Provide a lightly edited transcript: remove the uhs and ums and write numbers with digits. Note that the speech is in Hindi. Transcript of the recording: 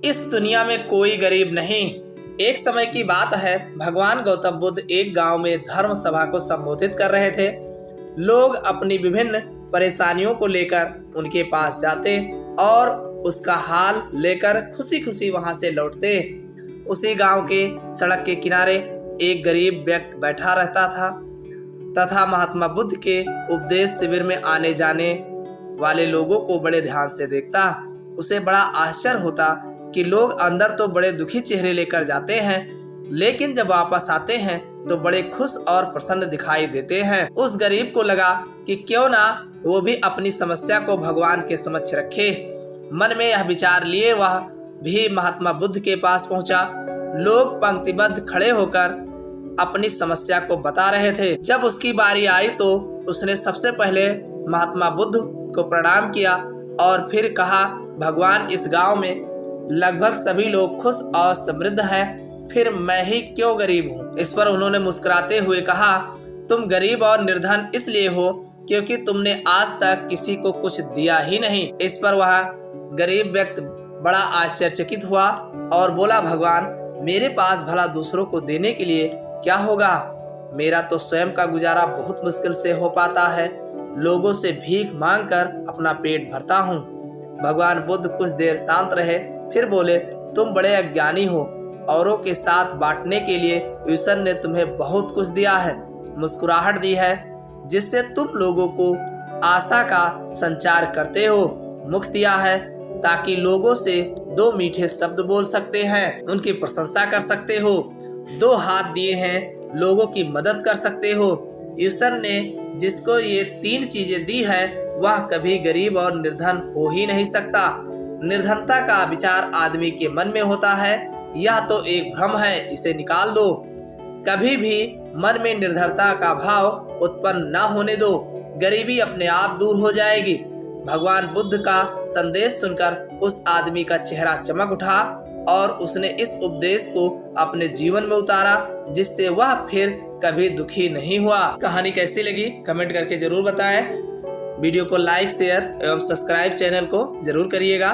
इस दुनिया में कोई गरीब नहीं। एक समय की बात है, भगवान गौतम बुद्ध एक गांव में धर्म सभा को संबोधित कर रहे थे। लोग अपनी विभिन्न परेशानियों को लेकर उनके पास जाते और उसका हाल लेकर खुशी खुशी वहां से लौटते। उसी गांव के सड़क के किनारे एक गरीब व्यक्ति बैठा रहता था तथा महात्मा बुद्ध के उपदेश शिविर में आने जाने वाले लोगों को बड़े ध्यान से देखता। उसे बड़ा आश्चर्य होता कि लोग अंदर तो बड़े दुखी चेहरे लेकर जाते हैं, लेकिन जब वापस आते हैं तो बड़े खुश और प्रसन्न दिखाई देते हैं। उस गरीब को लगा कि क्यों ना वो भी अपनी समस्या को भगवान के समक्ष रखे। मन में यह विचार लिए वह भी महात्मा बुद्ध के पास पहुंचा। लोग पंक्तिबद्ध खड़े होकर अपनी समस्या को बता रहे थे। जब उसकी बारी आई तो उसने सबसे पहले महात्मा बुद्ध को प्रणाम किया और फिर कहा, भगवान, इस गांव में लगभग सभी लोग खुश और समृद्ध हैं, फिर मैं ही क्यों गरीब हूँ। इस पर उन्होंने मुस्कुराते हुए कहा, तुम गरीब और निर्धन इसलिए हो क्योंकि तुमने आज तक किसी को कुछ दिया ही नहीं। इस पर वह गरीब व्यक्ति बड़ा आश्चर्यचकित हुआ और बोला, भगवान, मेरे पास भला दूसरों को देने के लिए क्या होगा? मेरा तो स्वयं का गुजारा बहुत मुश्किल से हो पाता है। लोगों से भीख मांगकर अपना पेट भरता हूँ। भगवान बुद्ध कुछ देर शांत रहे, फिर बोले, तुम बड़े अज्ञानी हो। औरों के साथ बांटने के लिए ईश्वर ने तुम्हें बहुत कुछ दिया है, मुस्कुराहट दी है जिससे तुम लोगों को आशा का संचार करते हो, मुख दिया है ताकि लोगों से दो मीठे शब्द बोल सकते हैं, उनकी प्रशंसा कर सकते हो, दो हाथ दिए हैं, लोगों की मदद कर सकते हो। ईश्वर ने जिसको ये तीन चीजें दी है वह कभी गरीब और निर्धन हो ही नहीं सकता। निर्धनता का विचार आदमी के मन में होता है, यह तो एक भ्रम है, इसे निकाल दो। कभी भी मन में निर्धनता का भाव उत्पन्न न होने दो, गरीबी अपने आप दूर हो जाएगी। भगवान बुद्ध का संदेश सुनकर उस आदमी का चेहरा चमक उठा और उसने इस उपदेश को अपने जीवन में उतारा, जिससे वह फिर कभी दुखी नहीं हुआ। कहानी कैसी लगी कमेंट करके जरूर बताएं। वीडियो को लाइक, शेयर एवं सब्सक्राइब चैनल को जरूर करिएगा।